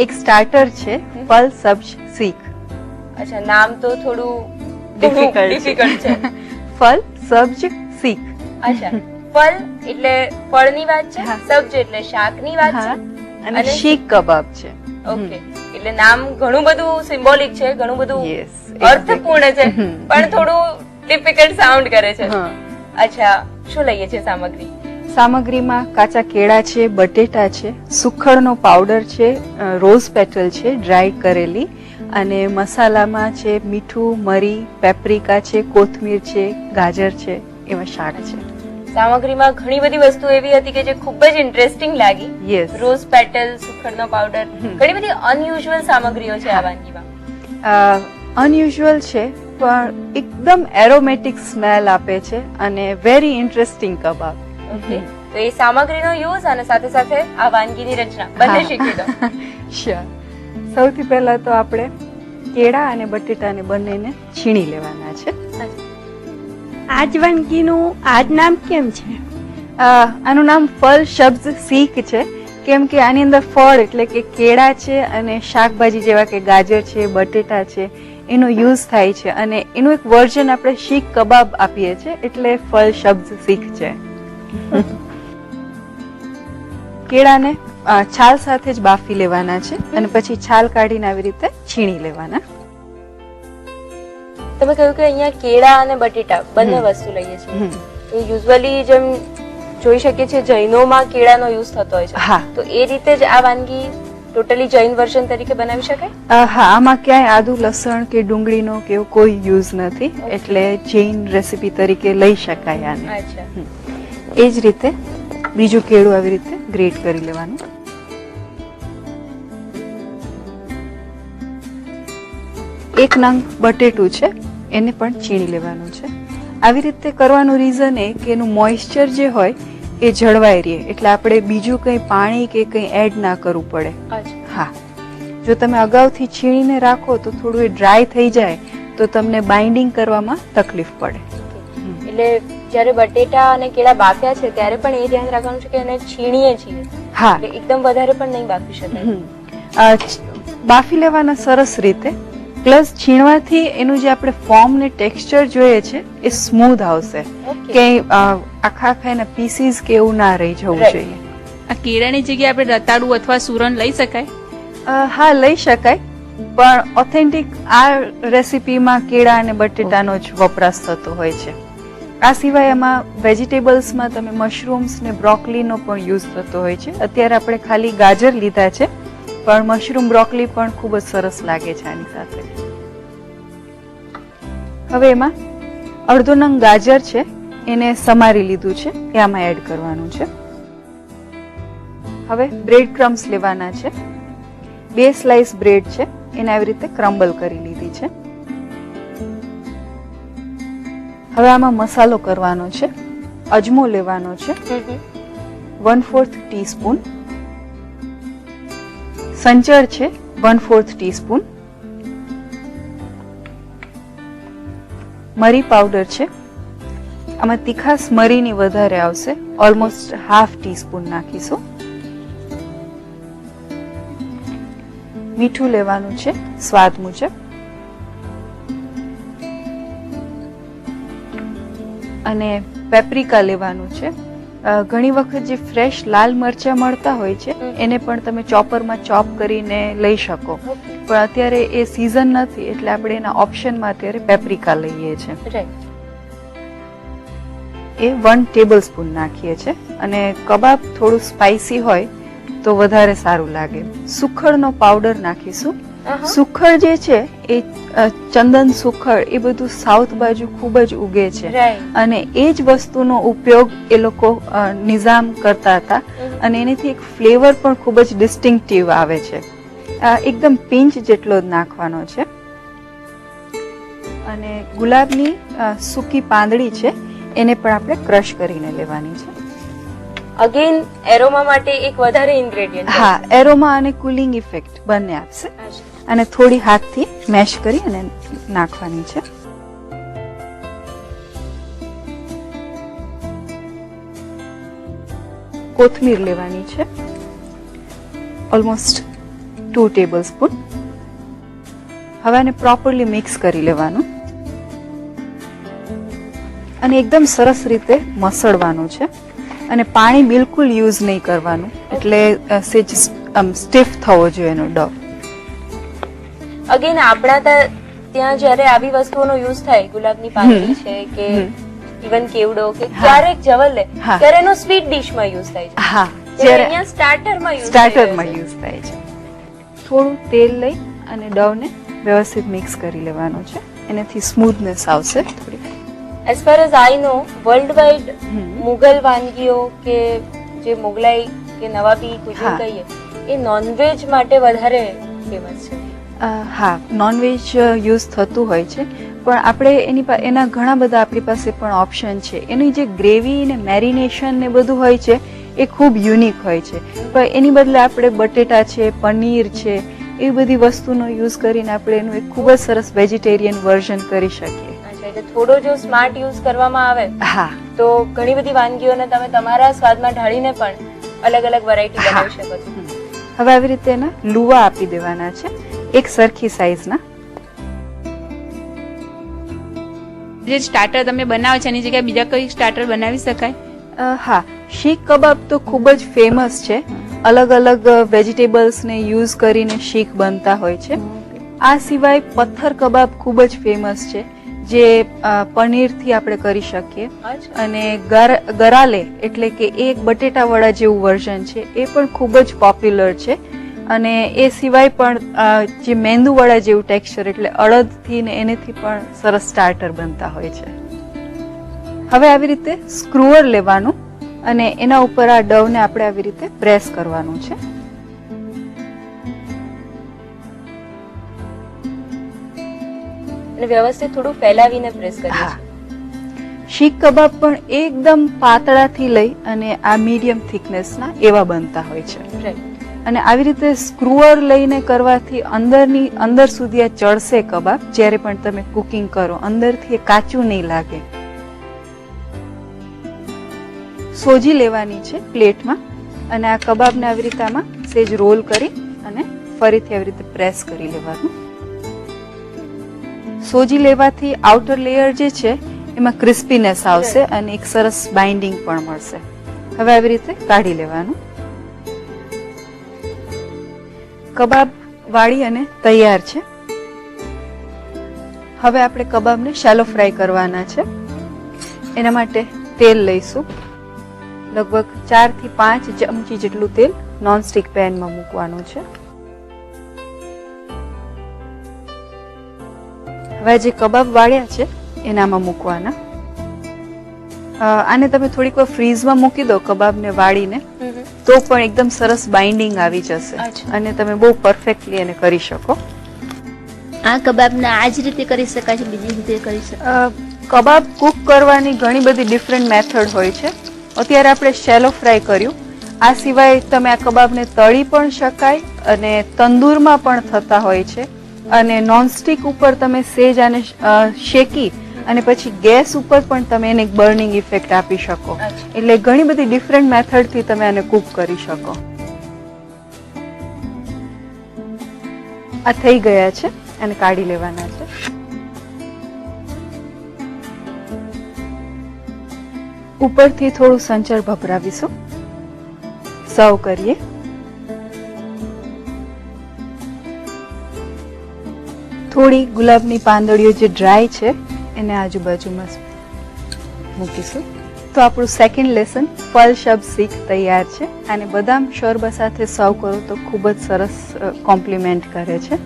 એક સ્ટાર્ટર છે ફલ સબ્જ સીખ. અચ્છા, નામ તો થોડું ડિફિકલ્ટ છે. ફલ સબ્જ સીખ. અચ્છા, ફલ એટલે ફળની વાત છે, સબ્જ એટલે શાકની વાત છે, અને શીખ કબાબ છે. ઓકે, એટલે નામ ઘણું બધું સિમ્બોલિક છે, ઘણું બધું અર્થપૂર્ણ છે, પણ થોડું ડિફિકલ્ટ સાઉન્ડ કરે છે. અચ્છા, શું લઈએ છીએ સામગ્રી? સામગ્રીમાં કાચા કેળા છે, બટેટા છે, સુખડનો પાવડર છે, રોઝ પેટલ છે ડ્રાય કરેલી, અને મસાલામાં છે મીઠું, મરી, પેપ્રિકા છે, કોથમીર છે, ગાજર છે, એવા શાક છે. સામગ્રીમાં ઘણી બધી વસ્તુ એવી હતી કે જે ખૂબ જ ઇન્ટરેસ્ટિંગ લાગી. રોઝ પેટલ, સુખડનો પાવડર, ઘણી બધી અનયુઝ્યુઅલ સામગ્રીઓ છે આ વાનગીમાં. અનયુઝ્યુઅલ છે પણ એકદમ એરોમેટિક સ્મેલ આપે છે અને વેરી ઇન્ટરેસ્ટિંગ કબાબ. ઓકે, તો એ સામગ્રીનો યુઝ અને સાથે સાથે આ વાનગીની રચના બંને શીખી દો. શ્યોર. સૌથી પહેલા તો આપણે કેળા અને બટેટાને બંનેને છીણી લેવાના છે. આજ વાનગીનું આજ નામ કેમ છે? આનું નામ ફલ શબ્દ સીખ છે, કેમ કે આની અંદર ફળ એટલે કે કેળા છે અને શાકભાજી જેવા કે ગાજર છે, બટેટા છે, એનો યુઝ થાય છે, અને એનું એક વર્ઝન આપણે શીખ કબાબ આપીએ છીએ, એટલે ફલ શબ્દ સીખ છે. કેળાને છાલ સાથે જ બાફી લેવાના છે અને પછી છાલ કાઢીને આવી રીતે છીણી લેવાના. તમે કહ્યું કે અહીંયા કેળા અને બટેટા બંને વસ્તુ લઈએ છીએ, તો યુઝ્યુઅલી જેમ જોઈ શકીએ છીએ જૈનોમાં કેળાનો યુઝ થતો હોય છે, તો એ રીતે જ આ વાનગી ટોટલી જૈન વર્ઝન તરીકે બનાવી શકાય? હા, આમાં ક્યાંય આદુ, લસણ કે ડુંગળીનો કે એવો કોઈ યુઝ નથી, એટલે જૈન રેસીપી તરીકે લઈ શકાય આને. અચ્છા. એ જ રીતે બીજું કેળું આવી રીતે ગ્રેટ કરી લેવાનું. એક નંગ બટેટું છે એને પણ છીણી લેવાનું છે. આવી રીતે કરવાનું રીઝન એ કે એનું મોઇસ્ચર જે હોય એ જળવાઈ રહે, એટલે આપણે બીજું કંઈ પાણી કે કંઈ એડ ના કરવું પડે. હા, જો તમે અગાઉથી છીણીને રાખો તો થોડું એ ડ્રાય થઈ જાય તો તમને બાઇન્ડિંગ કરવામાં તકલીફ પડે. એટલે જ્યારે બટેટા અને કેળા બાફ્યા છે ત્યારે પણ એ ધ્યાન રાખવાનું છે કે એને છીણીએ છીએ. હા, એકદમ વધારે પણ નહીં બાફી શકાય. બાફી લેવાના સરસ રીતે, પ્લસ છીણવાથી એનું જે આપણે ફોર્મ ને ટેક્સચર જોઈએ છે એ સ્મૂધ આવશે, કે આખા એના પીસીસ કે એવું ના રહી જવું જોઈએ. આ કેળાની જગ્યાએ આપણે રતાળુ અથવા સુરણ લઈ શકાય? હા, લઈ શકાય, પણ ઓથેન્ટિક આ રેસીપીમાં કેળા અને બટેટાનો જ વપરાશ થતો હોય છે. આ સિવાય એમાં વેજીટેબલ્સમાં તમે મશરૂમ્સ ને બ્રોકલીનો પણ યુઝ થતો હોય છે. અત્યારે આપણે ખાલી ગાજર લીધા છે, પણ મશરૂમ બ્રોકલી પણ ખૂબ જ સરસ લાગે છે આની સાથે. હવે એમાં અડધો નંગ ગાજર છે એને સમારી લીધું છે, એ આમાં એડ કરવાનું છે. હવે બ્રેડ ક્રમ્સ લેવાના છે. 2 સ્લાઇસ બ્રેડ છે એને આવી રીતે ક્રમ્બલ કરી લીધી છે. હવે આમાં મસાલો કરવાનો છે. અજમો લેવાનો છે 1/4 ટીસ્પૂન, સંચળ છે 1/4 ટીસ્પૂન, મરી પાવડર છે, આમાં તીખાસ મરીની વધારે આવશે, ઓલમોસ્ટ ½ ટીસ્પૂન નાખીશું. મીઠું લેવાનું છે સ્વાદ મુજબ, અને પેપ્રિકા લેવાનું છે. ઘણી વખત જે ફ્રેશ લાલ મરચા મળતા હોય છે એને પણ તમે ચોપરમાં ચોપ કરીને લઈ શકો, પણ અત્યારે એ સીઝન નથી એટલે આપણે એના ઓપ્શનમાં અત્યારે પેપ્રિકા લઈએ છીએ. એ 1 ટેબલ સ્પૂન નાખીએ છીએ, અને કબાબ થોડું સ્પાઇસી હોય તો વધારે સારું લાગે. સુખડનો પાવડર નાખીશું. સુખડ જે છે એ ચંદન સુખડ એ બધું સાઉથ બાજુ ખૂબ જ ઉગે છે, અને એ જ વસ્તુનો ઉપયોગ એ લોકો નિઝામ કરતા હતા, અને એનાથી એક ફ્લેવર પણ ખૂબ જ ડિસ્ટિંક્ટિવ આવે છે. એકદમ પિંચ જેટલો જ નાખવાનો છે. અને ગુલાબની સૂકી પાંદડી છે એને પણ આપણે ક્રશ કરીને લેવાની છે. અગેન એરોમા માટે એક વધારે ઇન્ગ્રેડિયન્ટ. હા, એરોમા અને કુલિંગ ઇફેક્ટ બંને આપશે. અને થોડી હાથથી મેશ કરી અને નાખવાની છે. કોથમીર લેવાની છે, ઓલમોસ્ટ 2 ટેબલસ્પૂન. હવે આને પ્રોપરલી મિક્સ કરી લેવાનું અને એકદમ સરસ રીતે મસળવાનું છે. અને પાણી બિલકુલ યુઝ નહીં કરવાનું, એટલે સેજ સ્ટીફ થવો જોઈએ એનો ડો. અગેન આપણા ત્યાં જ્યારે આવી વસ્તુઓનો યુઝ થાય, ગુલાબની પાંદડી છે કે ઇવન કેવડો કે ક્યારેક જવલે, ત્યારે એનો સ્વીટ ડિશમાં યુઝ થાય છે. હા, જ્યારે અહીંયા સ્ટાર્ટરમાં યુઝ થાય છે. થોડું તેલ લઈ અને ડવને વ્યવસ્થિત મિક્સ કરી લેવાનું છે, એનાથી સ્મૂથનેસ આવશે થોડી. As far as I know, worldwide Mughal વાનગીઓ કે જે મોગલાઈ કે નવાબી કુઝીન કહીએ, એ નોનવેજ માટે વધારે ફેમસ છે. હા, નોનવેજ યુઝ થતું હોય છે, પણ આપણે એના ઘણા બધા આપણી પાસે પણ ઓપ્શન છે. એની જે ગ્રેવી ને મેરિનેશન ને બધું હોય છે એ ખૂબ યુનિક હોય છે, પણ એની બદલે આપણે બટેટા છે, પનીર છે, એવી બધી વસ્તુનો યુઝ કરીને આપણે એનું એક ખૂબ જ સરસ વેજીટેરિયન વર્ઝન કરી શકીએ. એટલે થોડો જો સ્માર્ટ યુઝ કરવામાં આવે, હા, તો ઘણી બધી વાનગીઓને તમે તમારા સ્વાદમાં ઢાળીને પણ અલગ અલગ વેરાયટી બનાવી શકો છો. હવે આવી રીતે એના લુવા આપી દેવાના છે, એક સરખી સાઈઝના. જે સ્ટાર્ટર તમે બનાવો છો એની જગ્યાએ બીજા કોઈ સ્ટાર્ટર બનાવી શકાય? હા, શીખ કબાબ તો ખૂબ જ ફેમસ છે. અલગ અલગ વેજીટેબલ્સને યુઝ કરીને શીખ બનતા હોય છે. આ સિવાય પથ્થર કબાબ ખૂબ જ ફેમસ છે, જે પનીરથી આપણે કરી શકીએ. અને ગરાલે એટલે કે એક બટેટા વડા જેવું વર્ઝન છે, એ પણ ખૂબ જ પોપ્યુલર છે. અને એ સિવાય પણ જે મેંદુ વડા જેવું ટેક્સચર એટલે અડદથી ને એનેથી પણ સરસ સ્ટાર્ટર બનતા હોય છે. હવે આવી રીતે સ્ક્રુઅર લેવાનું અને એના ઉપર આ ડવને આપણે આવી રીતે પ્રેસ કરવાનું છે. અને વ્યવસ્થિત થોડું ફેલાવીને પ્રેસ કરીએ. શીખ કબાબ પણ એકદમ પાતળાથી લઈ અને આ મીડિયમ થિકનેસના એવા બનતા હોય છે. અને આવી રીતે સ્ક્રુઅર લઈને કરવાથી અંદર સુધી આ ચડશે કબાબ. જ્યારે પણ તમે કુકિંગ કરો અંદરથી એ કાચું નહીં લાગે. સોજી લેવાની છે પ્લેટમાં અને આ કબાબને આવી રીતે આમાં સેજ રોલ કરી અને ફરીથી આવી રીતે પ્રેસ કરી લેવાનું. સોજી લેવાથી આઉટર લેયર જે છે એમાં ક્રિસ્પીનેસ આવશે અને એક સરસ બાઇન્ડિંગ પણ મળશે. હવે આવી રીતે કાઢી લેવાનું. કબાબ વાળી અને તૈયાર છે. હવે આપણે કબાબને શેલો ફ્રાય કરવાના છે. એના માટે તેલ લઈશું. લગભગ 4 થી 5 ચમચી જેટલું તેલ નોનસ્ટિક પેનમાં મૂકવાનું છે. હવે જે કબાબ વાળ્યા છે એનામાં મૂકવાના. આને તમે થોડીક વાર ફ્રીઝમાં મૂકી દો કબાબને વાળીને, તો પણ એકદમ સરસ બાઇન્ડિંગ આવી જશે અને તમે બહુ પરફેક્ટલી એને કરી શકો. આ કબાબને આ જ રીતે કરી શકાય છે, બીજી રીતે કરી શકાય? કબાબ કુક કરવાની ઘણી બધી ડિફરન્ટ મેથડ હોય છે. અત્યારે આપણે શેલો ફ્રાય કર્યું. આ સિવાય તમે આ કબાબને તળી પણ શકાય અને તંદૂરમાં પણ થતા હોય છે. અને નોનસ્ટિક ઉપર તમે સેજ આને શેકી અને પછી ગેસ ઉપર પણ તમે એને બર્નિંગ ઇફેક્ટ આપી શકો. એટલે ઘણી બધી ડિફરન્ટ મેથડથી તમે આને કુક કરી શકો. આ થઈ ગયા છે અને કાઢી લેવાના છે. ઉપરથી થોડું સંચર ભભરાવીશું. સર્વ કરીએ. થોડી ગુલાબની પાંદડીઓ જે ડ્રાય છે એને આજુબાજુમાં મૂકીશું. તો આપણું સેકન્ડ લેસન ફલ શબ શીખ તૈયાર છે. અને બદામ શોરબા સાથે સર્વ કરો તો ખૂબ જ સરસ કોમ્પ્લિમેન્ટ કરે છે.